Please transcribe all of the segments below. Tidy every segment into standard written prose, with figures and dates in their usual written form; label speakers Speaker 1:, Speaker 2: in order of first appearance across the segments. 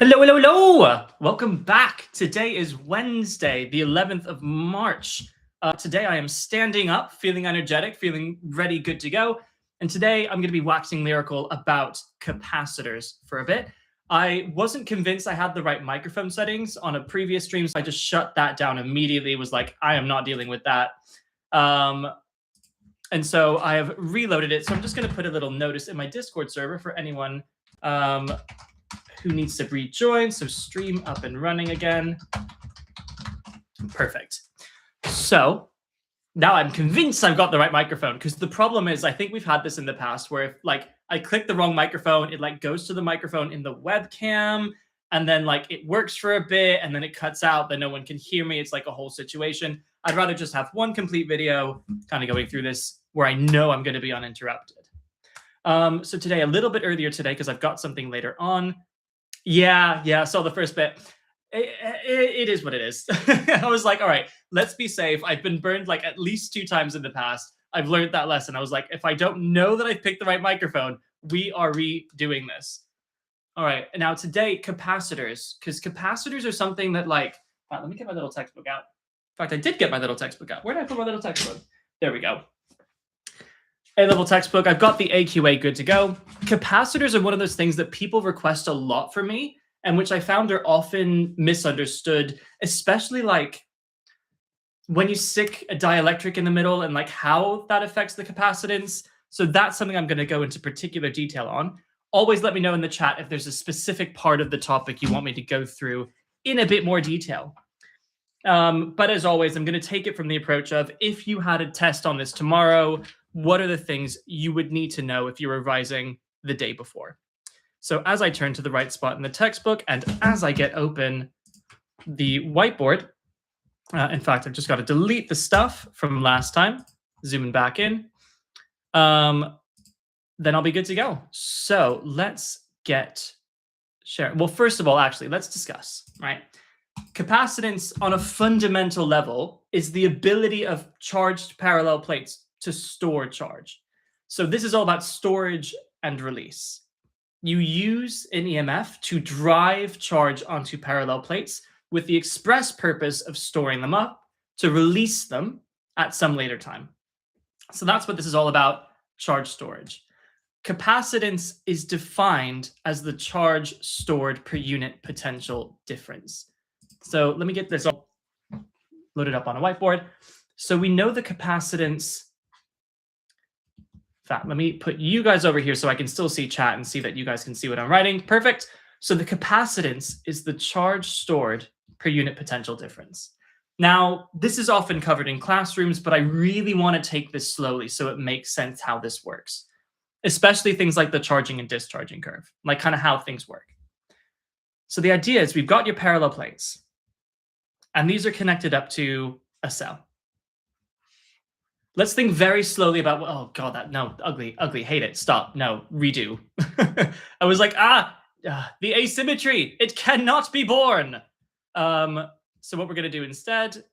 Speaker 1: Hello, hello, hello! Welcome back. Today is Wednesday, the 11th of March. Today I am standing up, feeling energetic, feeling ready, good to go. And today I'm going to be waxing lyrical about capacitors for a bit. I wasn't convinced I had the right microphone settings on a previous stream, so I just shut that down immediately. Was like, I am not dealing with that. And so I have reloaded it. So I'm just going to put a little notice in my Discord server for anyone who needs to rejoin. So stream up and running again. Perfect. So now I'm convinced I've got the right microphone, because the problem is I think we've had this in the past where if like I click the wrong microphone, it like goes to the microphone in the webcam and then like it works for a bit and then it cuts out, then no one can hear me. It's like a whole situation. I'd rather just have one complete video kind of going through this where I know I'm going to be uninterrupted. So today, a little bit earlier today, because I've got something later on. Yeah, saw the first bit. It is what it is. I was like, all right, let's be safe. I've been burned like at least 2 times in the past. I've learned that lesson. I was like, if I don't know that I've picked the right microphone, we are redoing this. All right, and now today, capacitors, because capacitors are something that like, let me get my little textbook out. In fact, I did get my little textbook out. Where did I put my little textbook? There we go. A-level textbook. I've got the AQA good to go. Capacitors are one of those things that people request a lot from me, and which I found are often misunderstood, especially like when you stick a dielectric in the middle and like how that affects the capacitance. So that's something I'm going to go into particular detail on. Always let me know in the chat if there's a specific part of the topic you want me to go through in a bit more detail. But as always, I'm going to take it from the approach of, if you had a test on this tomorrow, what are the things you would need to know if you're revising the day before? So as I turn to the right spot in the textbook, and as I get open the whiteboard, in fact, I've just got to delete the stuff from last time, zooming back in, then I'll be good to go. So let's get sharing. Well, first of all, actually, let's discuss, right? Capacitance on a fundamental level is the ability of charged parallel plates to store charge. So this is all about storage and release. You use an EMF to drive charge onto parallel plates with the express purpose of storing them up to release them at some later time. So that's what this is all about, charge storage. Capacitance is defined as the charge stored per unit potential difference. So let me get this all loaded up on a whiteboard. So we know the capacitance. In fact, let me put you guys over here so I can still see chat and see that you guys can see what I'm writing. Perfect. So the capacitance is the charge stored per unit potential difference. Now, this is often covered in classrooms, but I really want to take this slowly so it makes sense how this works, especially things like the charging and discharging curve, like kind of how things work. So the idea is we've got your parallel plates, and these are connected up to a cell. Let's think very slowly about, oh God, no, ugly, hate it, stop, no, redo. I was like, the asymmetry, it cannot be born. So what we're gonna do instead, there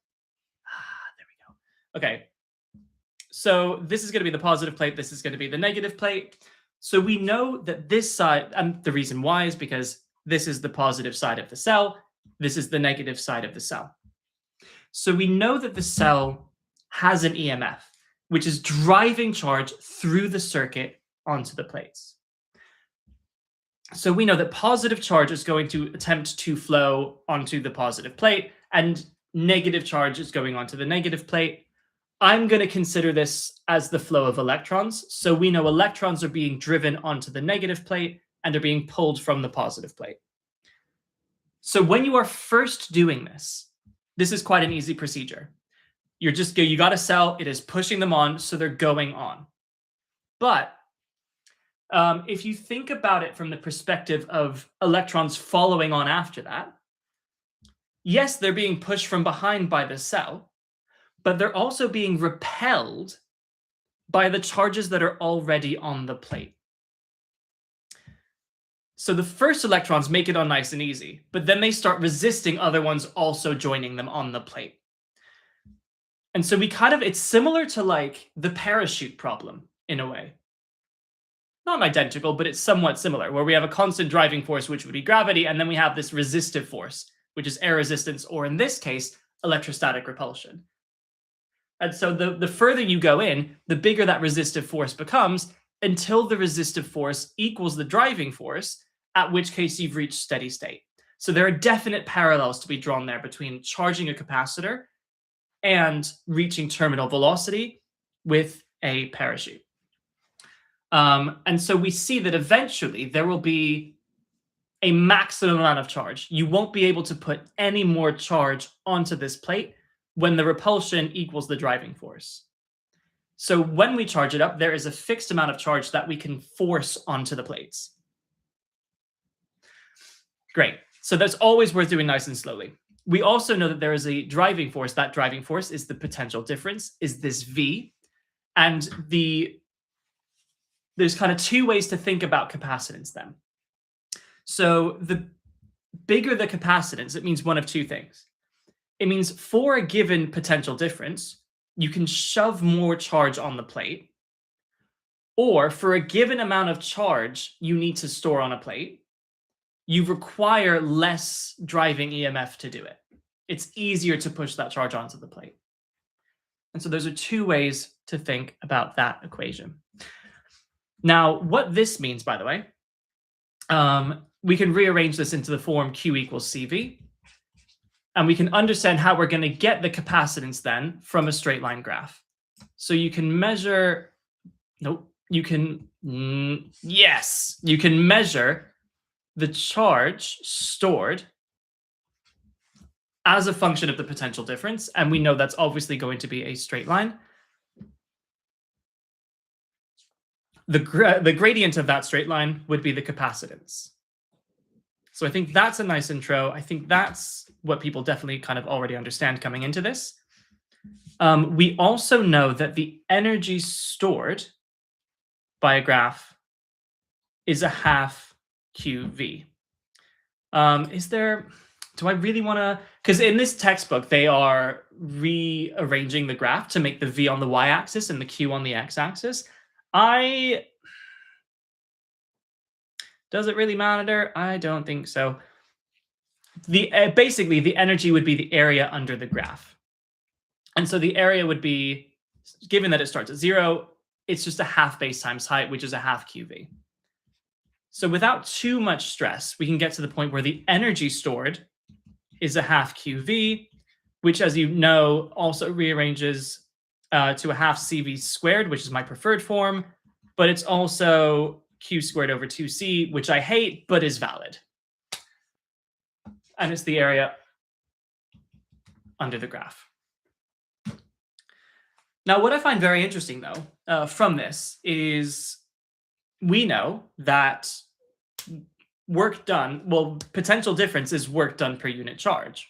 Speaker 1: we go. Okay, so this is gonna be the positive plate, this is gonna be the negative plate. So we know that this side, and the reason why is because this is the positive side of the cell, this is the negative side of the cell. So we know that the cell has an EMF, which is driving charge through the circuit onto the plates. So we know that positive charge is going to attempt to flow onto the positive plate, and negative charge is going onto the negative plate. I'm going to consider this as the flow of electrons. So we know electrons are being driven onto the negative plate and are being pulled from the positive plate. So when you are first doing this, this is quite an easy procedure. You got a cell, it is pushing them on, so they're going on. But if you think about it from the perspective of electrons following on after that, yes, they're being pushed from behind by the cell, but they're also being repelled by the charges that are already on the plate. So the first electrons make it on nice and easy, but then they start resisting other ones also joining them on the plate. And so it's similar to like the parachute problem in a way. not identical, but it's somewhat similar, where we have a constant driving force, which would be gravity, and then we have this resistive force, which is air resistance, or in this case, electrostatic repulsion. And so the further you go in, the bigger that resistive force becomes until the resistive force equals the driving force, at which case you've reached steady state. So there are definite parallels to be drawn there between charging a capacitor and reaching terminal velocity with a parachute. And so we see that eventually there will be a maximum amount of charge. You won't be able to put any more charge onto this plate when the repulsion equals the driving force. So when we charge it up, there is a fixed amount of charge that we can force onto the plates. Great. So that's always worth doing nice and slowly. We also know that there is a driving force. That driving force is the potential difference, is this V. And there's kind of two ways to think about capacitance then. So the bigger the capacitance, it means one of two things. It means for a given potential difference, you can shove more charge on the plate, or for a given amount of charge you need to store on a plate, you require less driving EMF to do it. It's easier to push that charge onto the plate. And so those are two ways to think about that equation. Now, what this means, by the way, we can rearrange this into the form Q equals CV, and we can understand how we're going to get the capacitance then from a straight line graph. So you can measure, you can measure the charge stored as a function of the potential difference, and we know that's obviously going to be a straight line. The gradient of that straight line would be the capacitance. So I think that's a nice intro. I think that's what people definitely kind of already understand coming into this. We also know that the energy stored by a graph is a half QV. Do I really want to, because in this textbook, they are rearranging the graph to make the V on the y-axis and the Q on the x-axis. Does it really matter? I don't think so. Basically, the energy would be the area under the graph. And so the area would be, given that it starts at 0, it's just a half base times height, which is a half QV. So without too much stress, we can get to the point where the energy stored is a half QV, which, as you know, also rearranges to a half CV squared, which is my preferred form, but it's also Q squared over 2C, which I hate, but is valid. And it's the area under the graph. Now, what I find very interesting, though, from this is we know that work done, potential difference is work done per unit charge.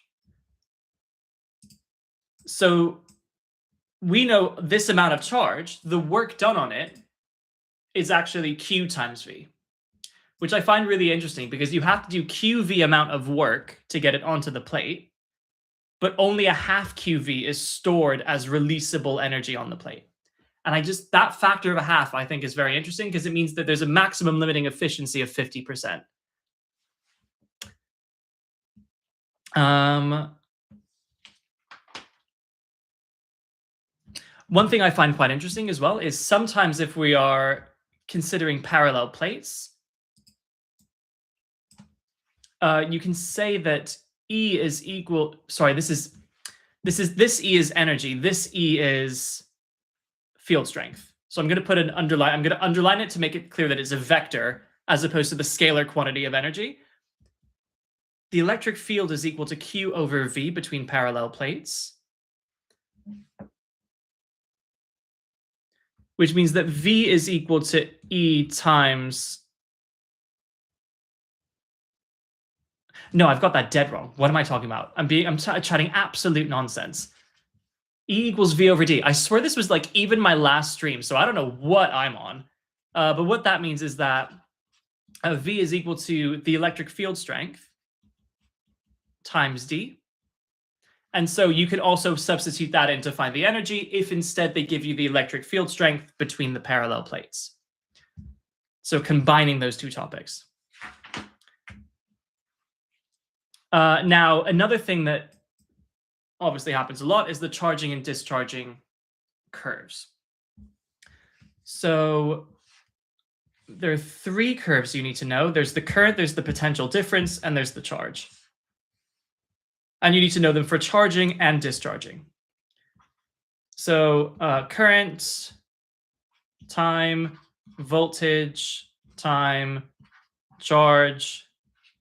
Speaker 1: So we know this amount of charge, the work done on it is actually Q times V, which I find really interesting because you have to do QV amount of work to get it onto the plate, but only a half QV is stored as releasable energy on the plate. And that factor of a half, I think, is very interesting because it means that there's a maximum limiting efficiency of 50%. One thing I find quite interesting as well is sometimes if we are considering parallel plates, you can say that E is equal, sorry, this E is energy, this E is field strength. So I'm going to put an underline, I'm going to underline it to make it clear that it's a vector as opposed to the scalar quantity of energy. The electric field is equal to Q over V between parallel plates, which means that V is equal to E times... No, I've got that dead wrong. What am I talking about? I'm chatting absolute nonsense. E equals V over D. I swear this was like even my last stream, so I don't know what I'm on. But what that means is that V is equal to the electric field strength times D. And so you could also substitute that in to find the energy if instead they give you the electric field strength between the parallel plates. So combining those two topics. Now, another thing that obviously happens a lot is the charging and discharging curves. So there are three curves you need to know. There's the current, there's the potential difference, and there's the charge. And you need to know them for charging and discharging. So current, time, voltage, time, charge,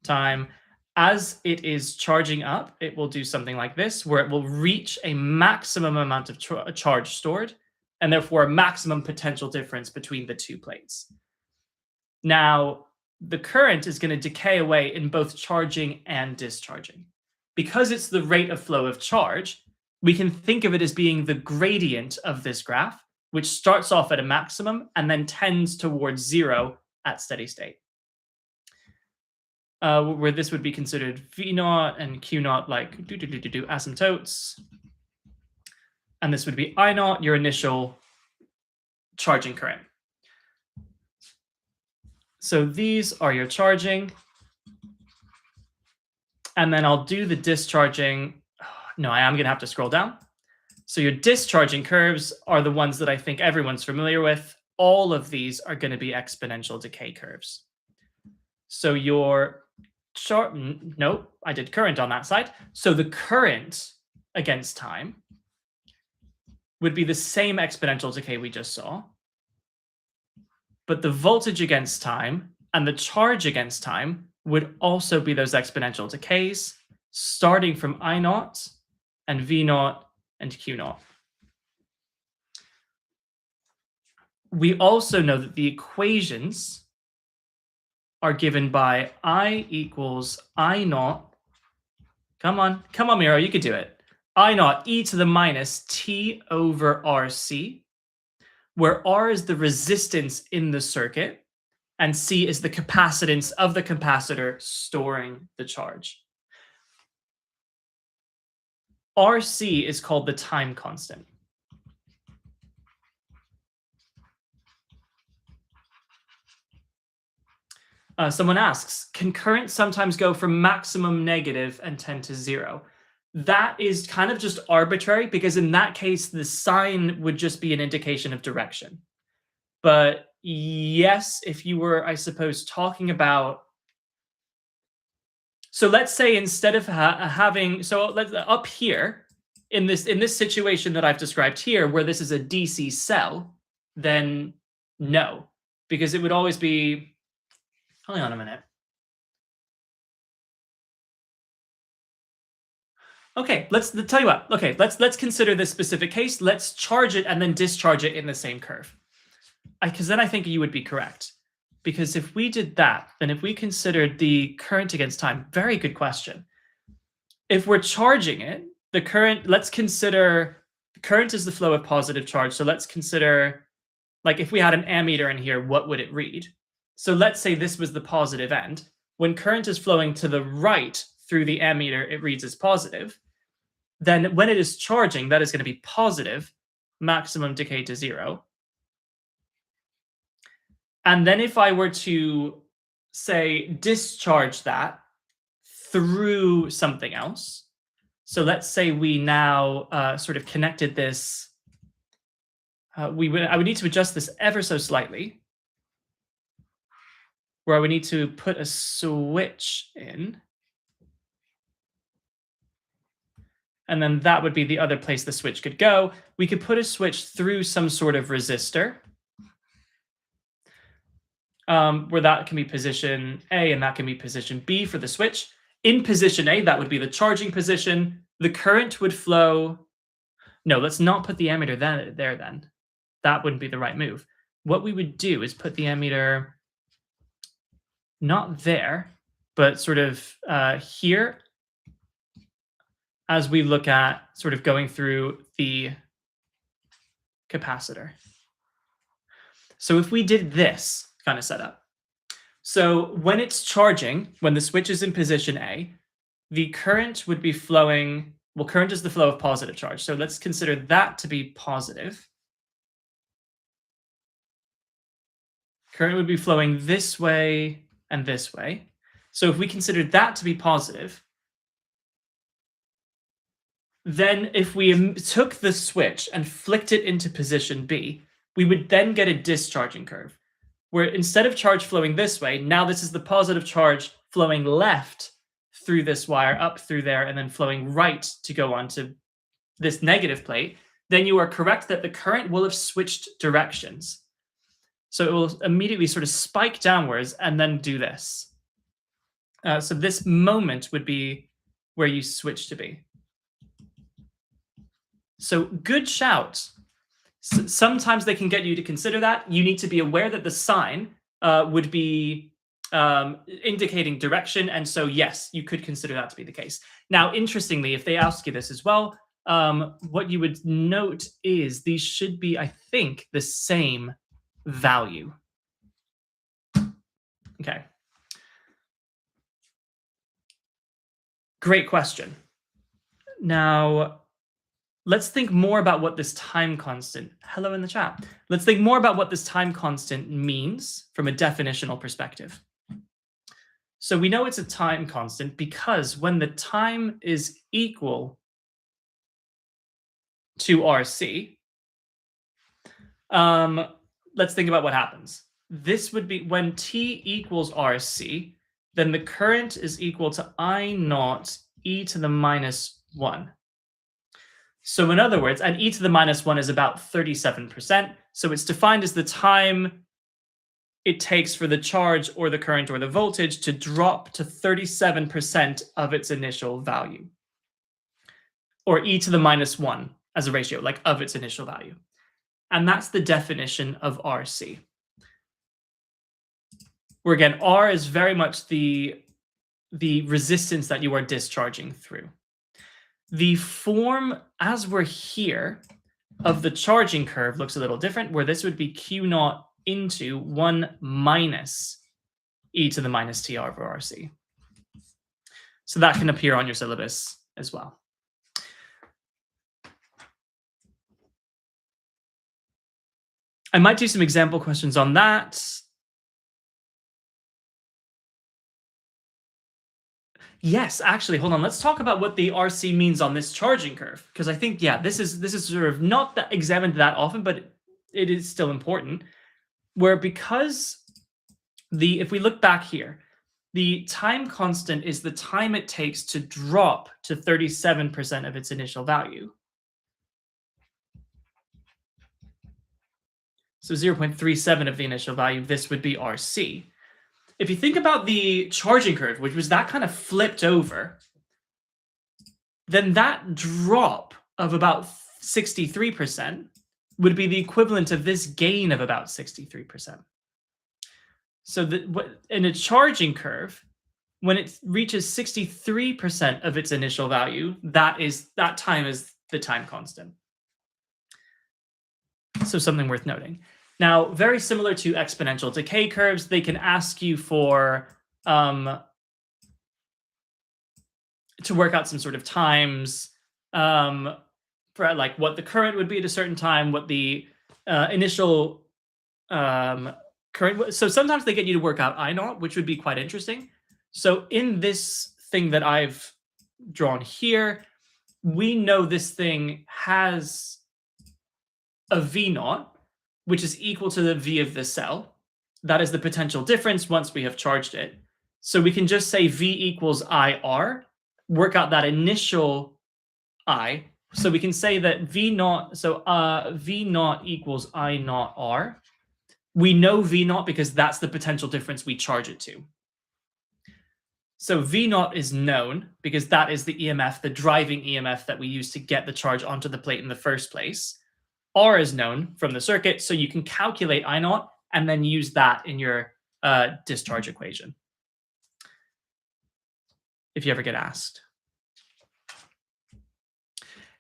Speaker 1: time. As it is charging up, it will do something like this, where it will reach a maximum amount of charge stored, and therefore a maximum potential difference between the two plates. Now, the current is going to decay away in both charging and discharging. Because it's the rate of flow of charge, we can think of it as being the gradient of this graph, which starts off at a maximum and then tends towards zero at steady state. Where this would be considered V naught and Q naught, like asymptotes. And this would be I naught, your initial charging current. So these are your charging. And then I'll do the discharging. No, I am going to have to scroll down. So your discharging curves are the ones that I think everyone's familiar with. All of these are going to be exponential decay curves. So your nope, I did current on that side. So the current against time would be the same exponential decay we just saw. But the voltage against time and the charge against time would also be those exponential decays, starting from I naught and V naught and Q naught. We also know that the equations are given by I equals I naught. Come on, Miro, you could do it. I naught e to the minus T over RC, where R is the resistance in the circuit and C is the capacitance of the capacitor storing the charge. RC is called the time constant. Someone asks, can current sometimes go from maximum negative and tend to zero? That is kind of just arbitrary, because in that case, the sign would just be an indication of direction. But yes, if you were, I suppose, talking about, so let's say instead of having, so let's up here in this situation that I've described here, where this is a DC cell, then no, because it would always be, hold on a minute. Okay, let's tell you what. Okay, let's consider this specific case. Let's charge it and then discharge it in the same curve. Because then I think you would be correct. Because if we did that, then if we considered the current against time, very good question. If we're charging it, the current, let's consider the current is the flow of positive charge. So let's consider, like if we had an ammeter in here, what would it read? So let's say this was the positive end. When current is flowing to the right through the ammeter, it reads as positive. Then when it is charging, that is going to be positive, maximum decay to zero. And then if I were to, say, discharge that through something else, so let's say we now sort of connected this, I would need to adjust this ever so slightly, where I would need to put a switch in. And then that would be the other place the switch could go. We could put a switch through some sort of resistor, where that can be position A and that can be position B for the switch. In position A, that would be the charging position. The current would flow. No, let's not put the ammeter there then. That wouldn't be the right move. What we would do is put the ammeter not there, but sort of here, as we look at sort of going through the capacitor. So if we did this kind of setup, so when it's charging, when the switch is in position A, the current would be flowing, well, current is the flow of positive charge. So let's consider that to be positive. Current would be flowing this way and this way. So if we considered that to be positive, then if we took the switch and flicked it into position B, we would then get a discharging curve, where instead of charge flowing this way, now this is the positive charge flowing left through this wire, up through there, and then flowing right to go onto this negative plate. Then you are correct that the current will have switched directions. So it will immediately sort of spike downwards and then do this. So this moment would be where you switch to B. So good shout. Sometimes they can get you to consider that. You need to be aware that the sign would be indicating direction. And so, yes, you could consider that to be the case. Now, interestingly, if they ask you this as well, what you would note is these should be, I think, the same value. Okay. Great question. Now, let's think more about what this time constant, hello in the chat. Let's think more about what this time constant means from a definitional perspective. So we know it's a time constant because when the time is equal to RC, let's think about what happens. This would be when T equals RC, then the current is equal to I naught e to the minus 1. So in other words, and e to the minus 1 is about 37%. So it's defined as the time it takes for the charge or the current or the voltage to drop to 37% of its initial value. Or e to the minus 1 as a ratio, like of its initial value. And that's the definition of RC. Where again, R is very much the resistance that you are discharging through. The form, as we're here, of the charging curve looks a little different, where this would be Q naught into 1 minus e to the minus TR over RC. So that can appear on your syllabus as well. I might do some example questions on that. Yes, actually, hold on. Let's talk about what the RC means on this charging curve, because I think, yeah, this is sort of not that examined that often, but it is still important. Where because if we look back here, the time constant is the time it takes to drop to 37% of its initial value. So 0.37 of the initial value, this would be RC. If you think about the charging curve, which was that kind of flipped over, then that drop of about 63% would be the equivalent of this gain of about 63%. So in a charging curve, when it reaches 63% of its initial value, that time is the time constant. So something worth noting. Now, very similar to exponential decay curves, they can ask you for to work out some sort of times for like what the current would be at a certain time, what the initial current. So sometimes they get you to work out I naught, which would be quite interesting. So in this thing that I've drawn here, we know this thing has a V naught, which is equal to the V of the cell. That is the potential difference once we have charged it. So we can just say V equals IR, work out that initial I. So we can say that V naught, so V naught equals I naught R. We know V naught because that's the potential difference we charge it to. So V naught is known because that is the EMF, the driving EMF that we use to get the charge onto the plate in the first place. R is known from the circuit, so you can calculate I naught and then use that in your discharge equation, if you ever get asked.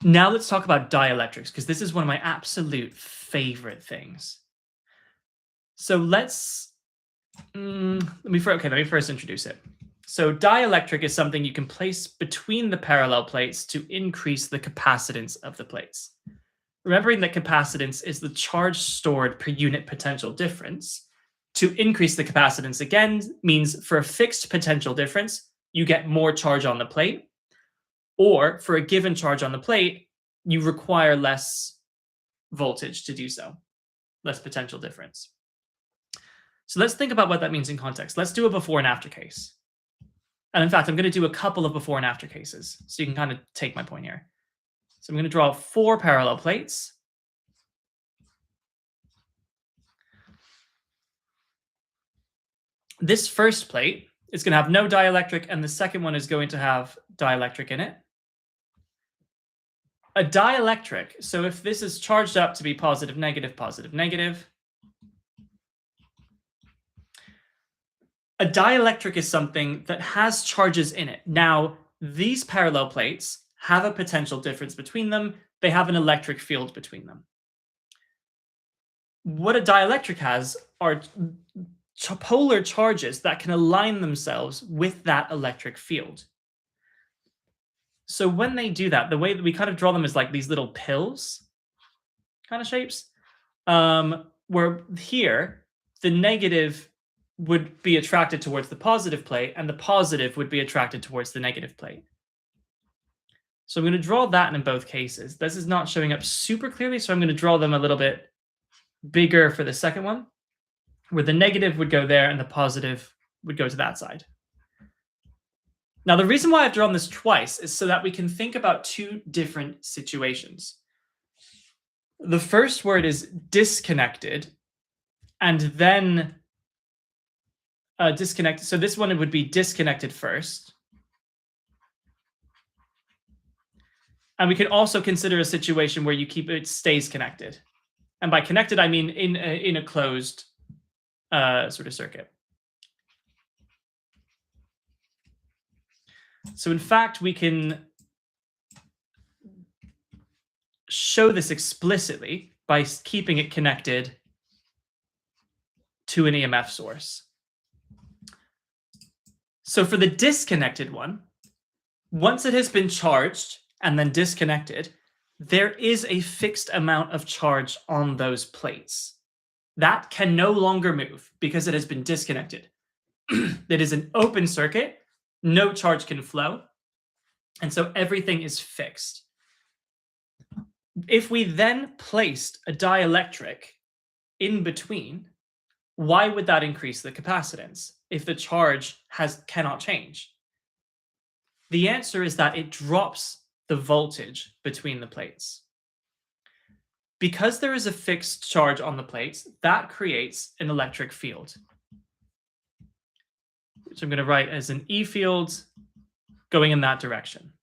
Speaker 1: Now let's talk about dielectrics, because this is one of my absolute favorite things. So let me first introduce it. So dielectric is something you can place between the parallel plates to increase the capacitance of the plates. Remembering that capacitance is the charge stored per unit potential difference, To increase the capacitance again means for a fixed potential difference, you get more charge on the plate, or for a given charge on the plate, you require less voltage to do so, less potential difference. So let's think about what that means in context. Let's do a before and after case. And in fact, I'm going to do a couple of before and after cases, so you can kind of take my point here. So I'm going to draw 4 parallel plates. This first plate is going to have no dielectric, and the second one is going to have dielectric in it. A dielectric, so if this is charged up to be positive, negative, positive, negative, a dielectric is something that has charges in it. Now, these parallel plates have a potential difference between them. They have an electric field between them. What a dielectric has are polar charges that can align themselves with that electric field. So when they do that, the way that we kind of draw them is like these little pills kind of shapes, where here the negative would be attracted towards the positive plate and the positive would be attracted towards the negative plate. So I'm going to draw that in both cases. This is not showing up super clearly, so I'm going to draw them a little bit bigger for the second one, where the negative would go there and the positive would go to that side. Now, the reason why I've drawn this twice is so that we can think about 2 different situations. The first word is disconnected, and then disconnected. So this one would be disconnected first. And we can also consider a situation where it stays connected. And by connected, I mean in a closed sort of circuit. So in fact, we can show this explicitly by keeping it connected to an EMF source. So for the disconnected one, once it has been charged and then disconnected, there is a fixed amount of charge on those plates. That can no longer move because it has been disconnected. It is an open circuit. No charge can flow. And so everything is fixed. If we then placed a dielectric in between, why would that increase the capacitance if the charge cannot change? The answer is that it drops the voltage between the plates. Because there is a fixed charge on the plates, that creates an electric field, which I'm going to write as an E field going in that direction.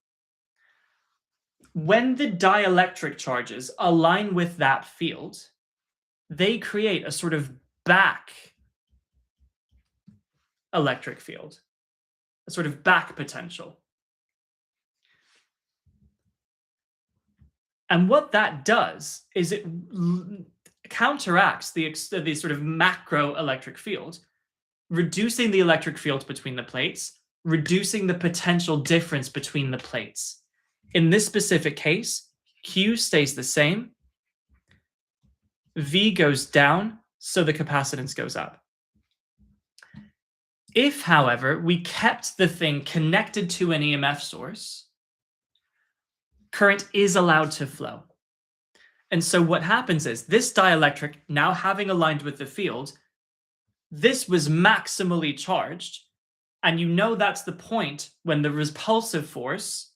Speaker 1: When the dielectric charges align with that field, they create a sort of back electric field, a sort of back potential. And what that does is it counteracts the sort of macro electric field, reducing the electric field between the plates, reducing the potential difference between the plates. In this specific case, Q stays the same, V goes down, so the capacitance goes up. If, however, we kept the thing connected to an EMF source, current is allowed to flow. And so what happens is this dielectric, now having aligned with the field, this was maximally charged. And you know that's the point when the repulsive force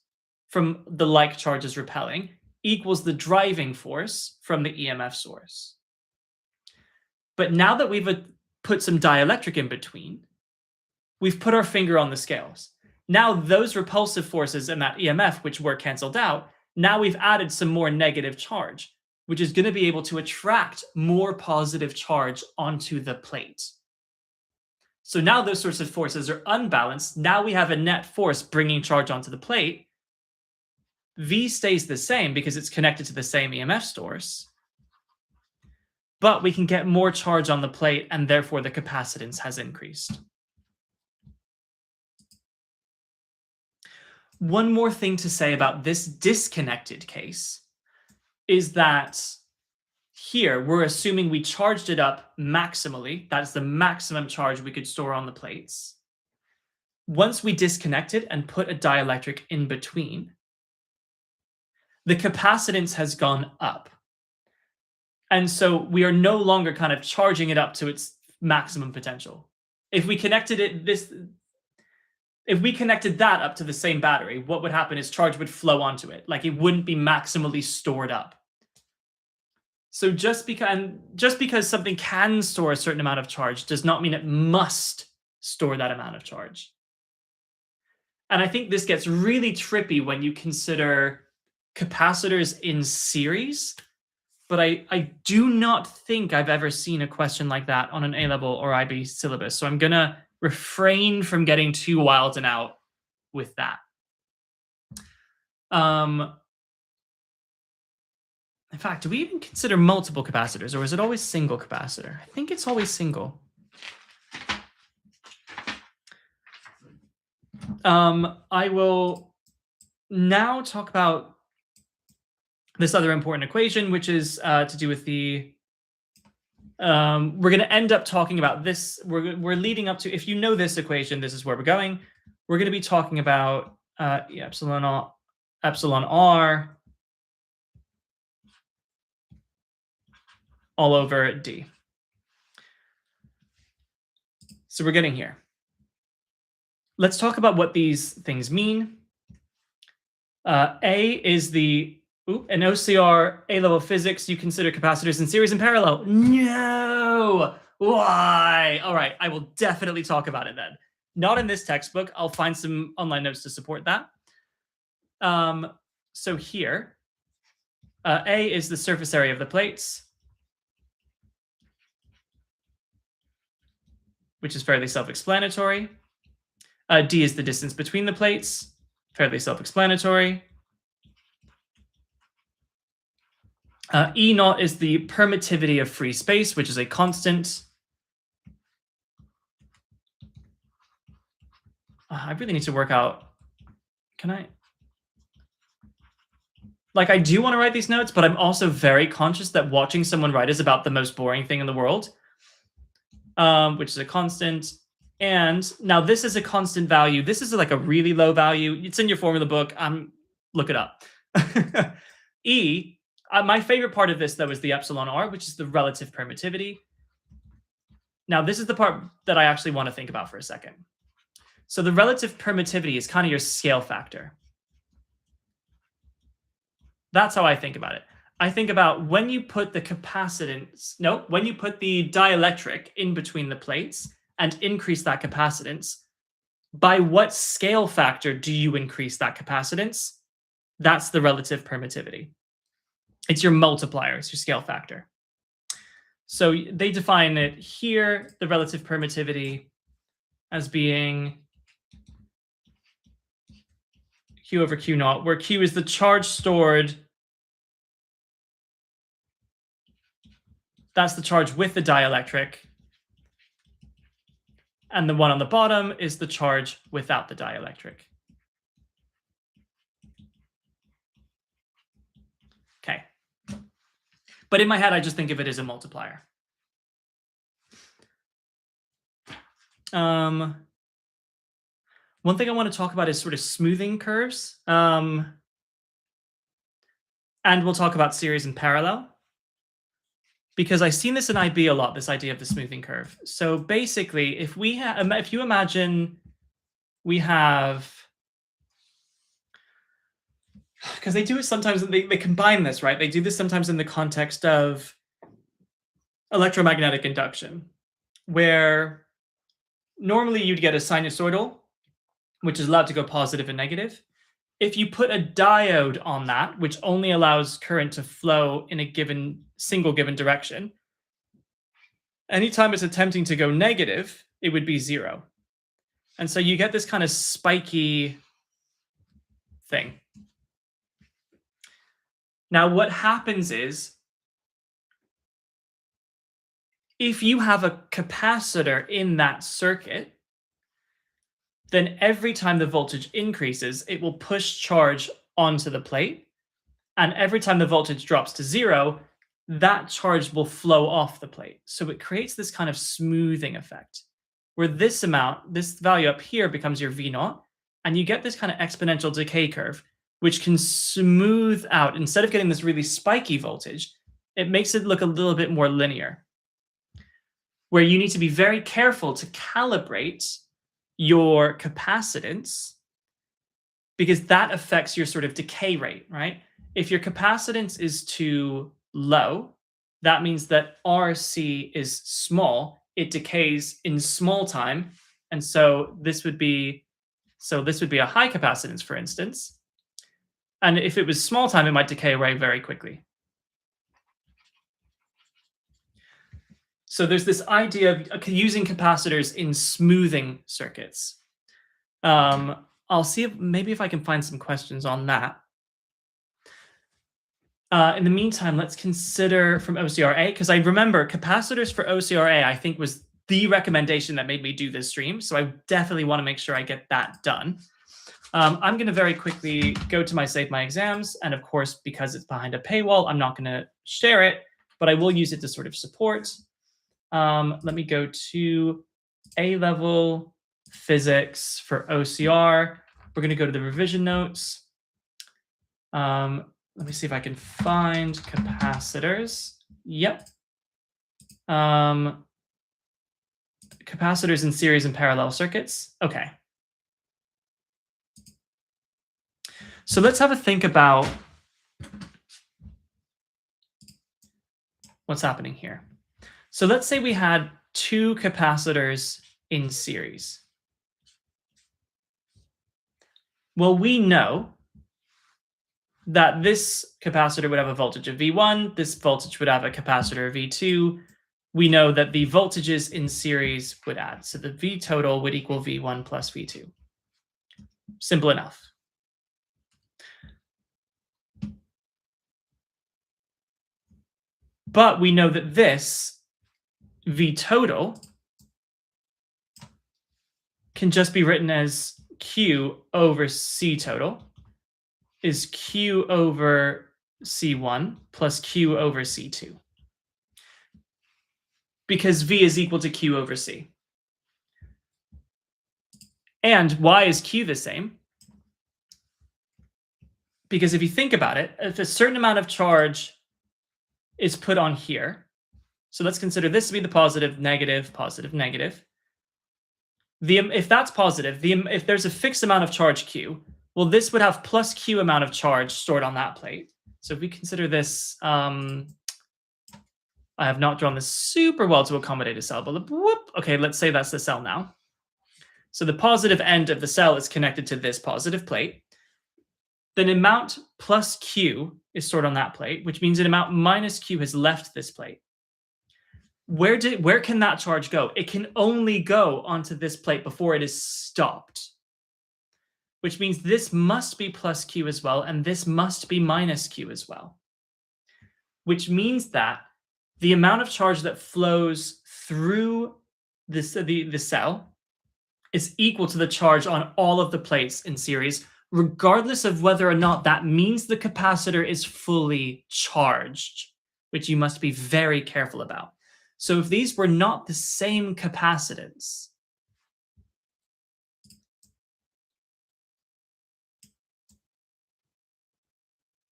Speaker 1: from the like charges repelling equals the driving force from the EMF source. But now that we've put some dielectric in between, we've put our finger on the scales. Now those repulsive forces and that EMF, which were canceled out, now we've added some more negative charge, which is going to be able to attract more positive charge onto the plate. So now those sorts of forces are unbalanced. Now we have a net force bringing charge onto the plate. V stays the same because it's connected to the same EMF source, but we can get more charge on the plate and therefore the capacitance has increased. One more thing to say about this disconnected case is that here, we're assuming we charged it up maximally. That's the maximum charge we could store on the plates. Once we disconnect it and put a dielectric in between, the capacitance has gone up. And so we are no longer kind of charging it up to its maximum potential. If we connected that up to the same battery, what would happen is charge would flow onto it. Like, it wouldn't be maximally stored up. So just because something can store a certain amount of charge does not mean it must store that amount of charge. And I think this gets really trippy when you consider capacitors in series, but I do not think I've ever seen a question like that on an A-level or IB syllabus. So I'm going to refrain from getting too wild and out with that. In fact, do we even consider multiple capacitors, or is it always single capacitor? I think it's always single. I will now talk about this other important equation, which is to do with the, we're going to end up talking about this. We're leading up to, if you know this equation, this is where we're going. We're going to be talking about epsilon r all over D. So we're getting here. Let's talk about what these things mean. A is the, an OCR A-level physics, you consider capacitors in series and parallel. No! Why? All right, I will definitely talk about it then. Not in this textbook. I'll find some online notes to support that. So here, A is the surface area of the plates, which is fairly self-explanatory. D is the distance between the plates, fairly self-explanatory. E naught is the permittivity of free space, which is a constant. I really need to work out, can I? Like, I do want to write these notes, but I'm also very conscious that watching someone write is about the most boring thing in the world. Which is a constant. And now this is a constant value. This is like a really low value. It's in your formula book. Look it up. E, my favorite part of this, though, is the epsilon r, which is the relative permittivity. Now, this is the part that I actually want to think about for a second. So the relative permittivity is kind of your scale factor. That's how I think about it. I think about when you put the when you put the dielectric in between the plates and increase that capacitance, by what scale factor do you increase that capacitance? That's the relative permittivity. It's your multiplier, it's your scale factor. So they define it here, the relative permittivity, as being Q over Q naught, where Q is the charge stored. That's the charge with the dielectric. And the one on the bottom is the charge without the dielectric. Okay. But in my head, I just think of it as a multiplier. One thing I want to talk about is sort of smoothing curves. And we'll talk about series and parallel, because I've seen this in IB a lot, this idea of the smoothing curve. So basically, if you imagine we have, because they do it sometimes, they combine this, right? They do this sometimes in the context of electromagnetic induction, where normally you'd get a sinusoidal, which is allowed to go positive and negative. If you put a diode on that, which only allows current to flow in a single given direction, anytime it's attempting to go negative, it would be 0. And so you get this kind of spiky thing. Now, what happens is, if you have a capacitor in that circuit, then every time the voltage increases, it will push charge onto the plate. And every time the voltage drops to 0, that charge will flow off the plate. So it creates this kind of smoothing effect where this amount, this value up here becomes your V naught, and you get this kind of exponential decay curve, which can smooth out. Instead of getting this really spiky voltage, it makes it look a little bit more linear, where you need to be very careful to calibrate your capacitance because that affects your sort of decay rate, right? If your capacitance is too low, that means that RC is small. It decays in small time. And so this would be a high capacitance, for instance. And if it was small time, it might decay away very quickly. So there's this idea of using capacitors in smoothing circuits. I'll see if I can find some questions on that. In the meantime, let's consider from OCRA, because I remember capacitors for OCRA, I think, was the recommendation that made me do this stream. So I definitely want to make sure I get that done. I'm going to very quickly go to my Save My Exams. And of course, because it's behind a paywall, I'm not going to share it, but I will use it to sort of support. Let me go to A-level physics for OCR. We're going to go to the revision notes. Let me see if I can find capacitors. Yep. Capacitors in series and parallel circuits. Okay. So let's have a think about what's happening here. So let's say we had two capacitors in series. Well, we know that this capacitor would have a voltage of V1, this voltage would have a capacitor of V2. We know that the voltages in series would add. So the V total would equal V1 plus V2. Simple enough. But we know that this V total can just be written as Q over C total is Q over C1 plus Q over C2. Because V is equal to Q over C. And why is Q the same? Because if you think about it, if a certain amount of charge is put on here, so let's consider this to be the positive, negative, positive, negative. If that's positive, if there's a fixed amount of charge Q, well, this would have plus Q amount of charge stored on that plate. So if we consider this, I have not drawn this super well to accommodate a cell, but whoop, okay, let's say that's the cell now. So the positive end of the cell is connected to this positive plate. Then amount plus Q is stored on that plate, which means an amount minus Q has left this plate. Where can that charge go? It can only go onto this plate before it is stopped, which means this must be plus Q as well, and this must be minus Q as well, which means that the amount of charge that flows through this, the cell is equal to the charge on all of the plates in series, regardless of whether or not that means the capacitor is fully charged, which you must be very careful about. So if these were not the same capacitance,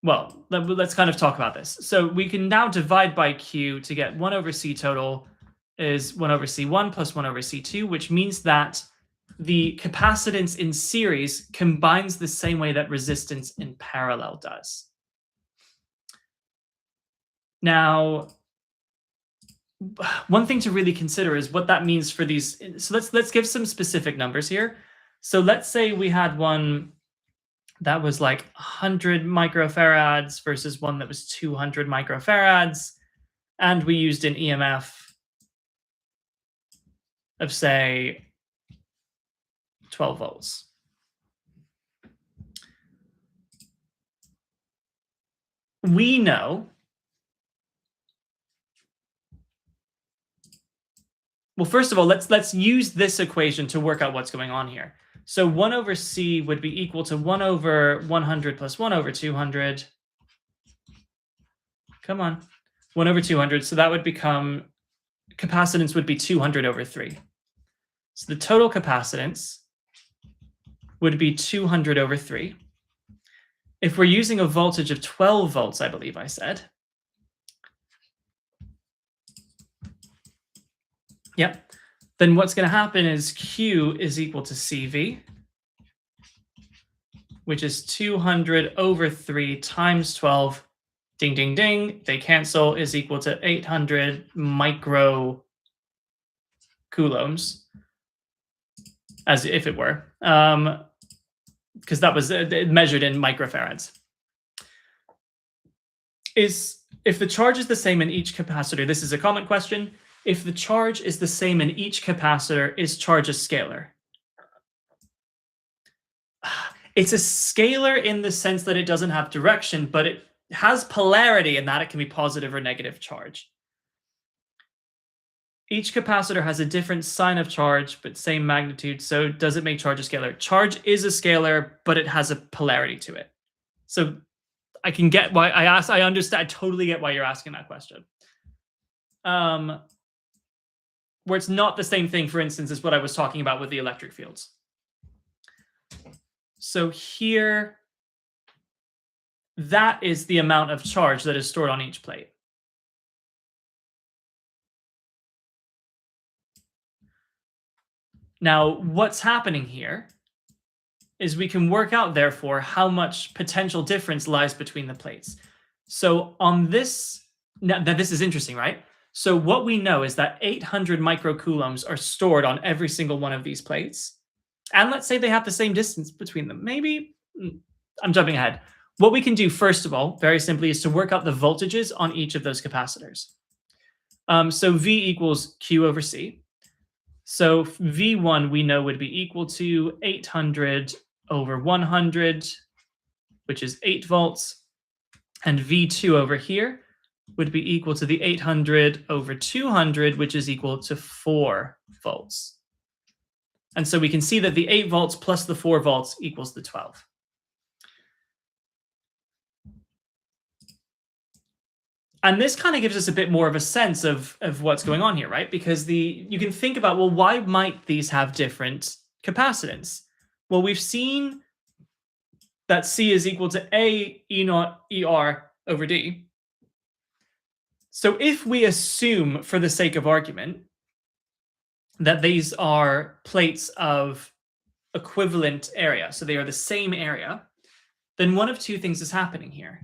Speaker 1: well, let's kind of talk about this. So we can now divide by Q to get 1 over C total is 1 over C1 plus 1 over C2, which means that the capacitance in series combines the same way that resistance in parallel does. Now, one thing to really consider is what that means for these. So let's give some specific numbers here. So let's say we had one that was like 100 microfarads versus one that was 200 microfarads, and we used an EMF of, say, 12 volts. We know, well, first of all, let's use this equation to work out what's going on here. So 1 over C would be equal to 1 over 100 plus 1 over 200. Come on. 1 over 200. So that would become, capacitance would be 200 over 3. So the total capacitance would be 200 over 3. If we're using a voltage of 12 volts, I believe I said. Yep. Then what's going to happen is Q is equal to CV, which is 200 over 3 times 12. Ding, ding, ding. They cancel, is equal to 800 micro coulombs, as if it were, because that was measured in microfarads. If the charge is the same in each capacitor, this is a common question. If the charge is the same in each capacitor, is charge a scalar? It's a scalar in the sense that it doesn't have direction, but it has polarity in that it can be positive or negative charge. Each capacitor has a different sign of charge, but same magnitude. So does it make charge a scalar? Charge is a scalar, but it has a polarity to it. So I can get why I asked. I understand. I totally get why you're asking that question. Where it's not the same thing, for instance, is what I was talking about with the electric fields. So here, that is the amount of charge that is stored on each plate. Now, what's happening here is we can work out, therefore, how much potential difference lies between the plates. So on this, now this is interesting, right? So what we know is that 800 microcoulombs are stored on every single one of these plates. And let's say they have the same distance between them. Maybe, I'm jumping ahead. What we can do, first of all, very simply, is to work out the voltages on each of those capacitors. So V equals Q over C. So V1 we know would be equal to 800 over 100, which is 8 volts. And V2 over here would be equal to the 800 over 200, which is equal to 4 volts. And so we can see that the 8 volts plus the 4 volts equals the 12. And this kind of gives us a bit more of a sense of what's going on here, right? Because you can think about, well, why might these have different capacitance? Well, we've seen that C is equal to A E naught ER over D. So if we assume, for the sake of argument, that these are plates of equivalent area, so they are the same area, then one of two things is happening here.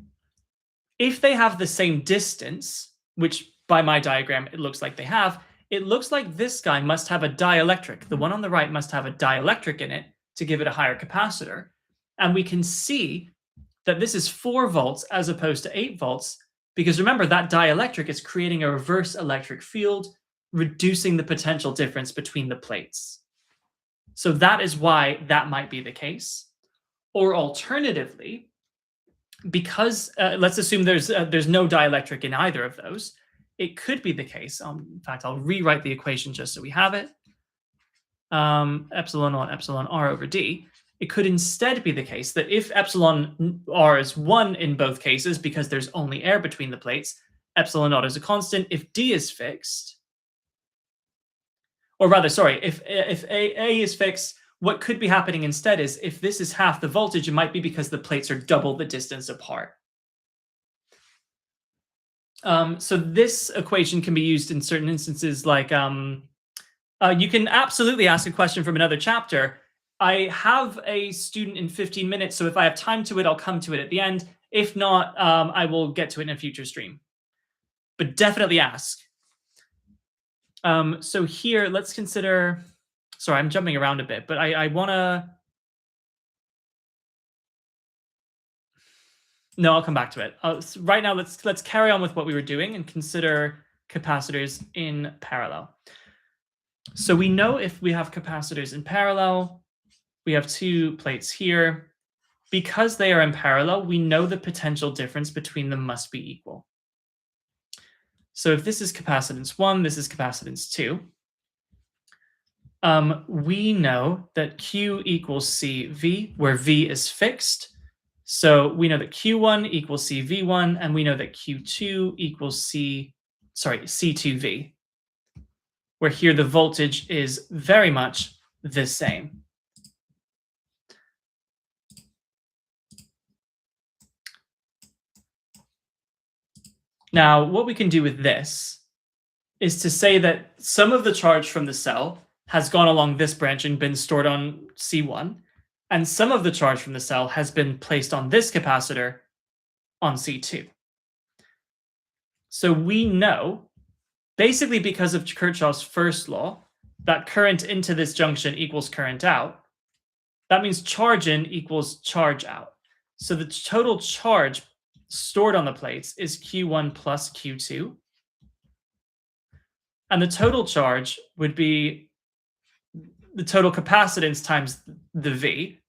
Speaker 1: If they have the same distance, which by my diagram it looks like they have, it looks like this guy must have a dielectric. The one on the right must have a dielectric in it to give it a higher capacitor. And we can see that this is 4 volts as opposed to 8 volts, because remember, that dielectric is creating a reverse electric field, reducing the potential difference between the plates. So that is why that might be the case. Or alternatively, because let's assume there's no dielectric in either of those, it could be the case. In fact, I'll rewrite the equation just so we have it. Epsilon naught epsilon r over d. It could instead be the case that if epsilon r is 1 in both cases, because there's only air between the plates, epsilon naught is a constant. If d is fixed, or rather, sorry, if a is fixed, what could be happening instead is, if this is half the voltage, it might be because the plates are double the distance apart. So this equation can be used in certain instances, like you can absolutely ask a question from another chapter. I have a student in 15 minutes, so if I have time to it, I'll come to it at the end. If not, I will get to it in a future stream. But definitely ask. So here, let's consider... Sorry, I'm jumping around a bit, but I want to... No, I'll come back to it. Right now, let's carry on with what we were doing and consider capacitors in parallel. So we know if we have capacitors in parallel, we have 2 plates here. Because they are in parallel, we know the potential difference between them must be equal. So if this is capacitance 1, this is capacitance 2. We know that Q equals CV, where V is fixed. So we know that Q1 equals CV1, and we know that Q2 equals C2V, where here the voltage is very much the same. Now, what we can do with this is to say that some of the charge from the cell has gone along this branch and been stored on C1, and some of the charge from the cell has been placed on this capacitor on C2. So we know, basically because of Kirchhoff's first law, that current into this junction equals current out. That means charge in equals charge out. So the total charge stored on the plates is Q1 plus Q2. And the total charge would be the total capacitance times the V,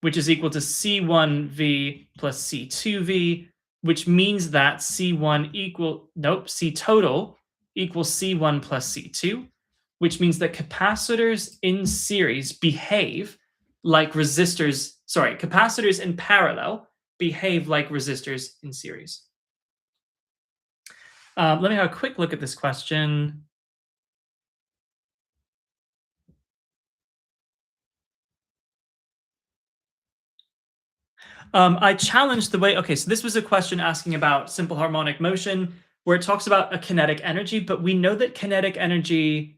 Speaker 1: which is equal to C1V plus C2V, which means that C total equals C1 plus C2, which means that capacitors in series behave like resistors, capacitors in parallel behave like resistors in series. Let me have a quick look at this question. I challenged the way, okay, so this was a question asking about simple harmonic motion where it talks about a kinetic energy, but we know that kinetic energy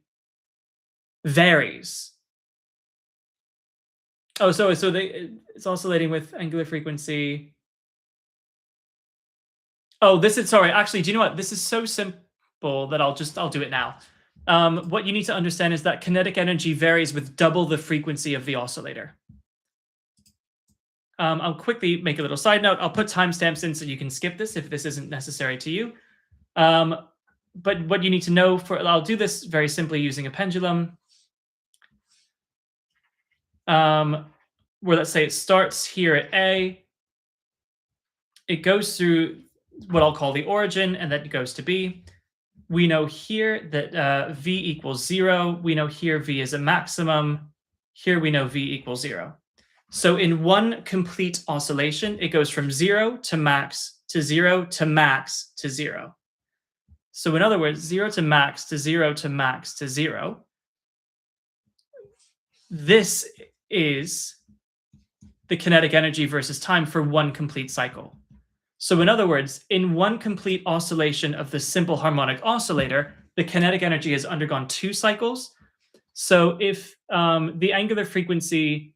Speaker 1: varies. Oh, so it's oscillating with angular frequency. Oh, this is, sorry, actually, do you know what? This is so simple that I'll do it now. What you need to understand is that kinetic energy varies with double the frequency of the oscillator. I'll quickly make a little side note. I'll put timestamps in so you can skip this if this isn't necessary to you. But what you need to know I'll do this very simply using a pendulum. Where let's say it starts here at A, it goes through what I'll call the origin, and then it goes to B. We know here that V equals 0. We know here V is a maximum. Here we know V equals 0. So in one complete oscillation, it goes from 0 to max to 0 to max to 0. So in other words, 0 to max to 0 to max to 0. This is the kinetic energy versus time for one complete cycle. So in other words, in one complete oscillation of the simple harmonic oscillator, the kinetic energy has undergone 2 cycles. So if the angular frequency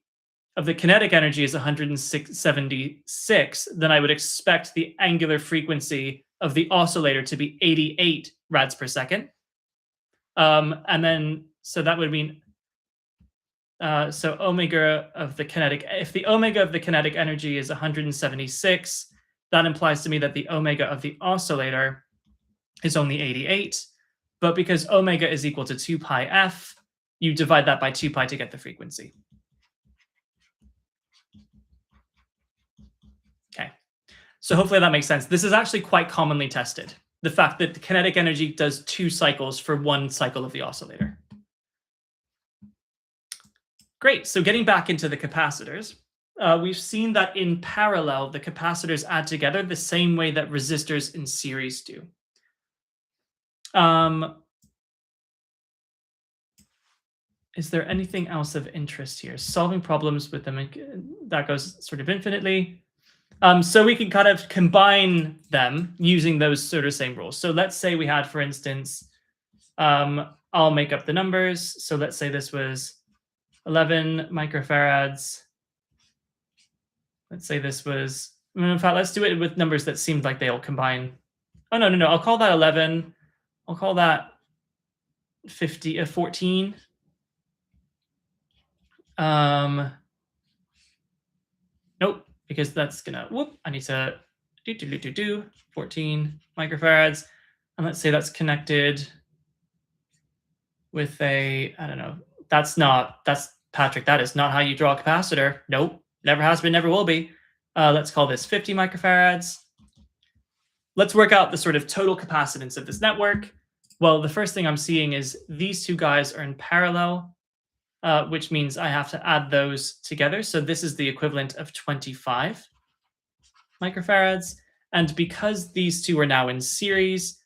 Speaker 1: of the kinetic energy is 176, then I would expect the angular frequency of the oscillator to be 88 rads per second. And then, so that would mean, so omega of the kinetic, if the omega of the kinetic energy is 176, that implies to me that the omega of the oscillator is only 88. But because omega is equal to 2 pi f, you divide that by 2 pi to get the frequency. Okay, so hopefully that makes sense. This is actually quite commonly tested. The fact that the kinetic energy does 2 cycles for one cycle of the oscillator. Great, so getting back into the capacitors, we've seen that in parallel, the capacitors add together the same way that resistors in series do. Is there anything else of interest here? Solving problems with them, that goes sort of infinitely. So we can kind of combine them using those sort of same rules. So let's say we had, for instance, I'll make up the numbers. So let's say this was 11 microfarads. Let's say this was, in fact, let's do it with numbers that seemed like they'll combine. Oh, no. I'll call that 11. I'll call that 14. Nope, because that's gonna, I need to do 14 microfarads. And let's say that's connected with a, I don't know, that's Patrick, that is not how you draw a capacitor. Nope, never has been, never will be. Let's call this 50 microfarads. Let's work out the sort of total capacitance of this network. Well, the first thing I'm seeing is these two guys are in parallel, which means I have to add those together. So this is the equivalent of 25. microfarads. And because these two are now in series,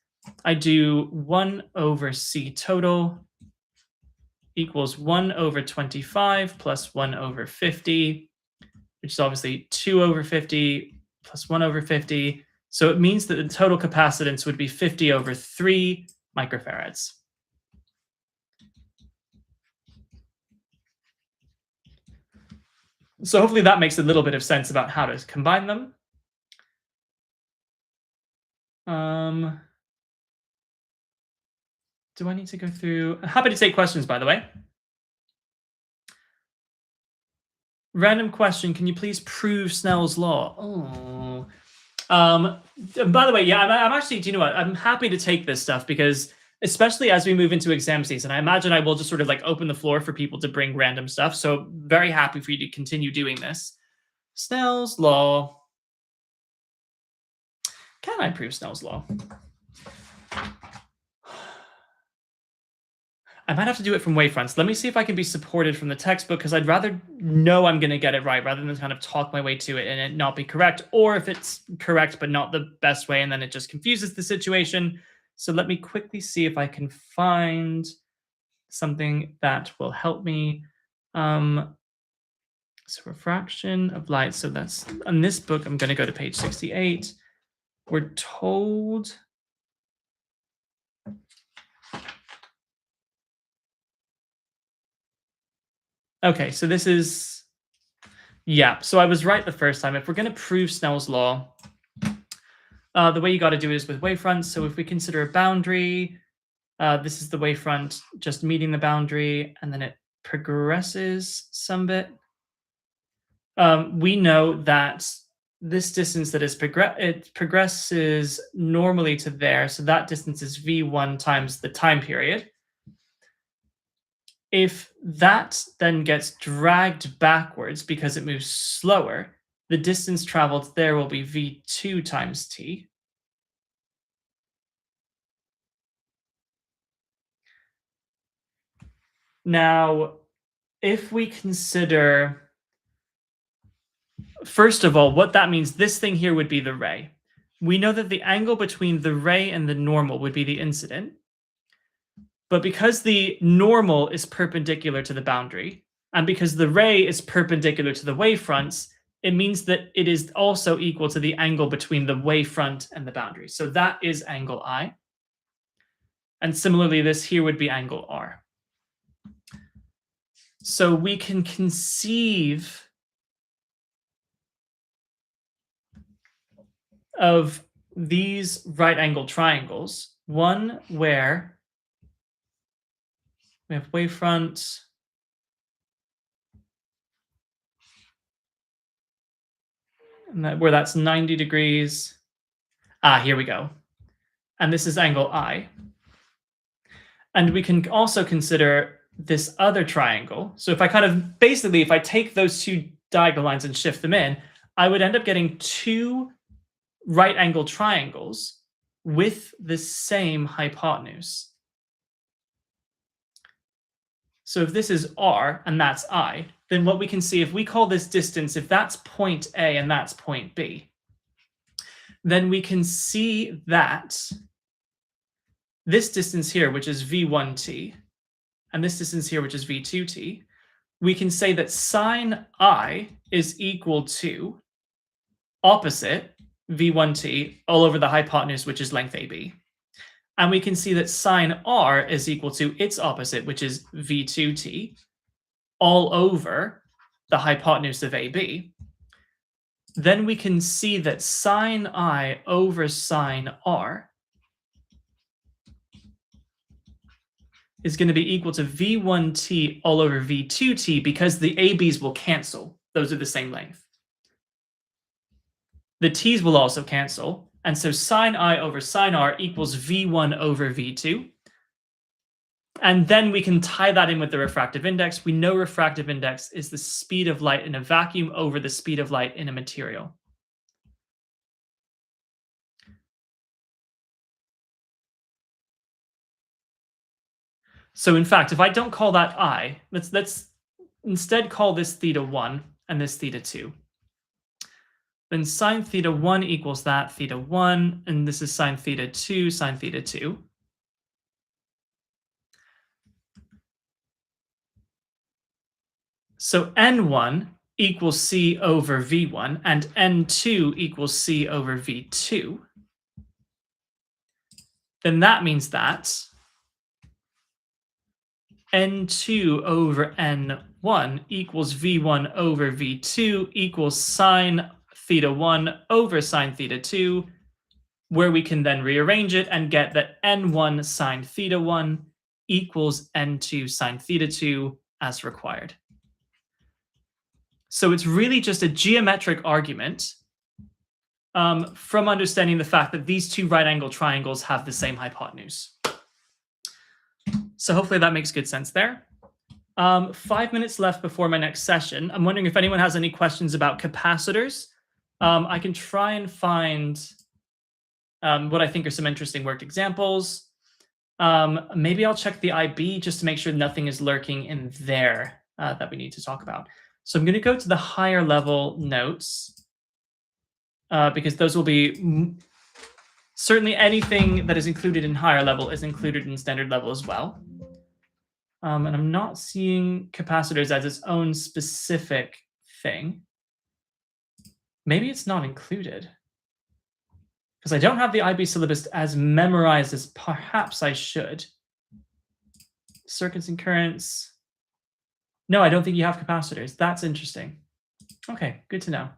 Speaker 1: I do 1 over C total equals 1 over 25 plus 1 over 50, which is obviously 2 over 50 plus 1 over 50. So it means that the total capacitance would be 50 over 3 microfarads. So hopefully that makes a little bit of sense about how to combine them. Do I need to go through? Happy to take questions, by the way. Random question, can you please prove Snell's law? Oh. By the way, yeah, I'm actually, do you know what? I'm happy to take this stuff because especially as we move into exam season, I imagine I will just sort of like open the floor for people to bring random stuff. So very happy for you to continue doing this. Snell's law. Can I prove Snell's law? I might have to do it from wavefronts. Let me see if I can be supported from the textbook because I'd rather know I'm going to get it right rather than kind of talk my way to it and it not be correct, or if it's correct but not the best way and then it just confuses the situation. So let me quickly see if I can find something that will help me. So refraction of light. So that's on this book. I'm going to go to page 68. We're told. Okay, so this is, yeah, so I was right the first time. If we're going to prove Snell's law, the way you got to do it is with wavefronts. So if we consider a boundary, this is the wavefront just meeting the boundary, and then it progresses some bit. We know that this distance that is it progresses normally to there, so that distance is v1 times the time period. If that then gets dragged backwards because it moves slower, the distance traveled there will be v2 times t. Now, if we consider, first of all, what that means, this thing here would be the ray. We know that the angle between the ray and the normal would be the incident. But because the normal is perpendicular to the boundary, and because the ray is perpendicular to the wavefronts, it means that it is also equal to the angle between the wavefront and the boundary. So that is angle I. And similarly, this here would be angle R. So we can conceive of these right-angled triangles, one where we have wavefront, and where that's 90 degrees. Here we go. And this is angle I. And we can also consider this other triangle. So if I kind of, basically, if I take those two diagonal lines and shift them in, I would end up getting two right-angled triangles with the same hypotenuse. So if this is R and that's I, then what we can see, if we call this distance, if that's point A and that's point B, then we can see that this distance here, which is v1t, and this distance here, which is v2t, we can say that sine I is equal to opposite v1t all over the hypotenuse, which is length AB. And we can see that sine R is equal to its opposite, which is v2t, all over the hypotenuse of AB. Then we can see that sine I over sine R is going to be equal to v1t all over v2t because the ABs will cancel. Those are the same length. The t's will also cancel. And so sine I over sine R equals v1 over v2. And then we can tie that in with the refractive index. We know refractive index is the speed of light in a vacuum over the speed of light in a material. So in fact, if I don't call that I, let's instead call this theta 1 and this theta 2. Then sine theta 1 equals that, theta 1, and this is sine theta 2, sine theta 2. So n1 equals c over v1, and n2 equals c over v2. Then that means that n2 over n1 equals v1 over v2 equals sine theta 1 over sine theta 2, where we can then rearrange it and get that n1 sine theta 1 equals n2 sine theta 2 as required. So it's really just a geometric argument from understanding the fact that these two right-angled triangles have the same hypotenuse. So hopefully that makes good sense there. 5 minutes left before my next session. I'm wondering if anyone has any questions about capacitors. I can try and find what I think are some interesting worked examples. Maybe I'll check the IB just to make sure nothing is lurking in there that we need to talk about. So I'm going to go to the higher level notes because those will be certainly anything that is included in higher level is included in standard level as well. And I'm not seeing capacitors as its own specific thing. Maybe it's not included because I don't have the IB syllabus as memorized as perhaps I should. Circuits and currents. No, I don't think you have capacitors. That's interesting. Okay, good to know.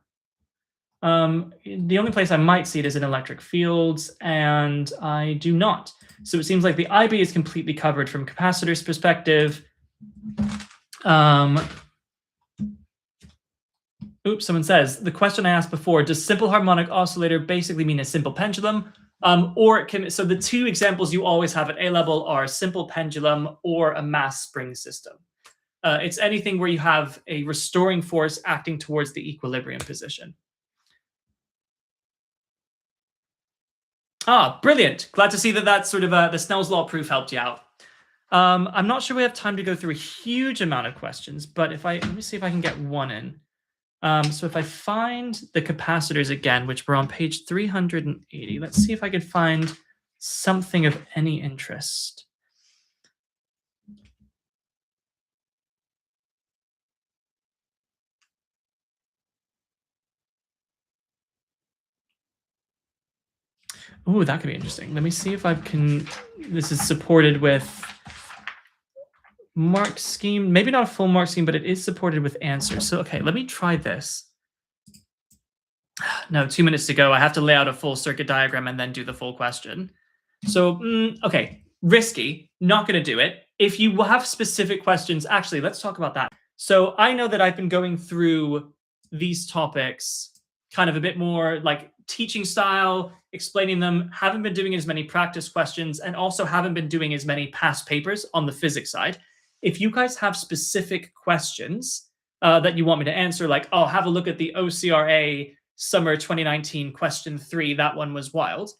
Speaker 1: The only place I might see it is in electric fields, and I do not. So it seems like the IB is completely covered from capacitors perspective. Oops, someone says, the question I asked before, does simple harmonic oscillator basically mean a simple pendulum? Or it can, so the two examples you always have at A level are simple pendulum or a mass spring system. It's anything where you have a restoring force acting towards the equilibrium position. Ah, brilliant. Glad to see that that sort of the Snell's law proof helped you out. I'm not sure we have time to go through a huge amount of questions, but let me see if I can get one in. So if I find the capacitors again, which were on page 380, let's see if I could find something of any interest. Oh, that could be interesting. Let me see if I can. This is supported with mark scheme. Maybe not a full mark scheme, but it is supported with answers. So, okay, let me try this. No, 2 minutes to go. I have to lay out a full circuit diagram and then do the full question. So, okay, risky. Not going to do it. If you have specific questions, actually, let's talk about that. So I know that I've been going through these topics kind of a bit more like teaching style, explaining them, haven't been doing as many practice questions, and also haven't been doing as many past papers on the physics side. If you guys have specific questions that you want me to answer, like, oh, have a look at the OCRA summer 2019 question 3, that one was wild.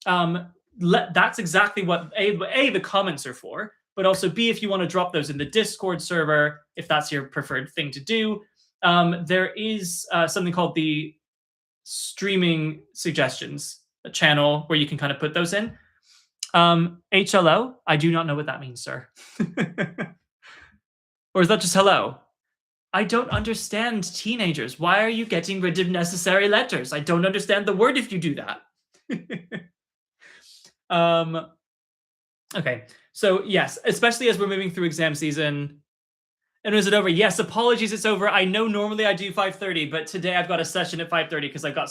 Speaker 1: That's exactly what A, the comments are for, but also B, if you want to drop those in the Discord server, if that's your preferred thing to do. There is something called the streaming suggestions, a channel where you can kind of put those in. HLO, I do not know what that means, sir. Or is that just hello? I don't understand teenagers. Why are you getting rid of necessary letters? I don't understand the word if you do that. Okay, so yes, especially as we're moving through exam season. And is it over? Yes, apologies, it's over. I know normally I do 5:30, but today I've got a session at 5:30 because I've got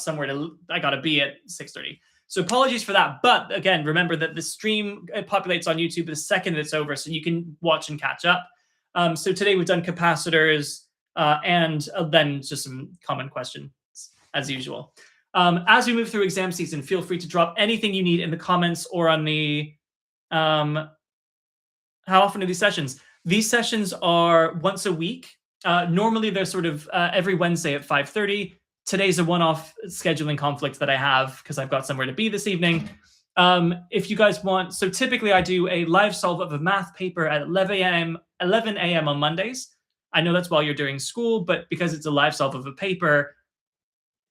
Speaker 1: I got to be at 6:30. So apologies for that. But again, remember that the stream populates on YouTube the second it's over, so you can watch and catch up. So today we've done capacitors and then just some common questions as usual. As we move through exam season, feel free to drop anything you need in the comments or on the, how often are these sessions? These sessions are once a week. Normally they're sort of every Wednesday at 5:30. Today's a one-off scheduling conflict that I have because I've got somewhere to be this evening. If you guys want, so typically I do a live solve of a math paper at 11 a.m. on Mondays. I know that's while you're doing school, but because it's a live solve of a paper,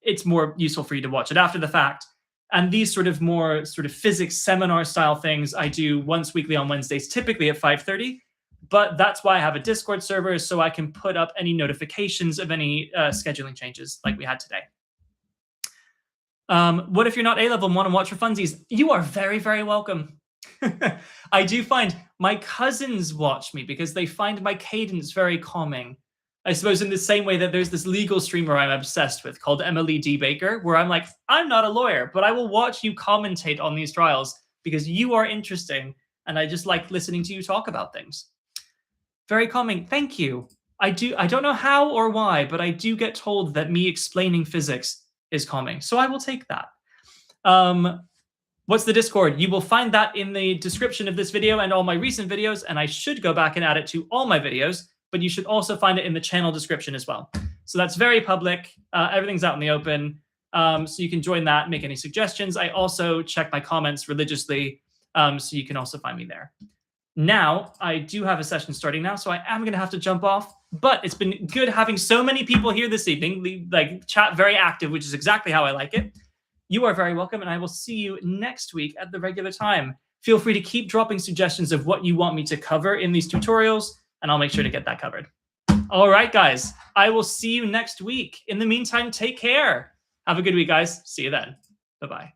Speaker 1: it's more useful for you to watch it after the fact. And these sort of more sort of physics seminar style things I do once weekly on Wednesdays, typically at 5:30. But that's why I have a Discord server, so I can put up any notifications of any scheduling changes like we had today. What if you're not A-level and want to watch for funsies? You are very, very welcome. I do find my cousins watch me because they find my cadence very calming. I suppose in the same way that there's this legal streamer I'm obsessed with called Emily D. Baker, where I'm like, I'm not a lawyer, but I will watch you commentate on these trials because you are interesting, and I just like listening to you talk about things. Very calming. Thank you. I don't know how or why, but I do get told that me explaining physics is calming. So I will take that. What's the Discord? You will find that in the description of this video and all my recent videos, and I should go back and add it to all my videos, but you should also find it in the channel description as well. So that's very public. Everything's out in the open. So you can join that, make any suggestions. I also check my comments religiously, so you can also find me there. Now, I do have a session starting now, so I am going to have to jump off. But it's been good having so many people here this evening, like chat very active, which is exactly how I like it. You are very welcome, and I will see you next week at the regular time. Feel free to keep dropping suggestions of what you want me to cover in these tutorials, and I'll make sure to get that covered. All right, guys. I will see you next week. In the meantime, take care. Have a good week, guys. See you then. Bye-bye.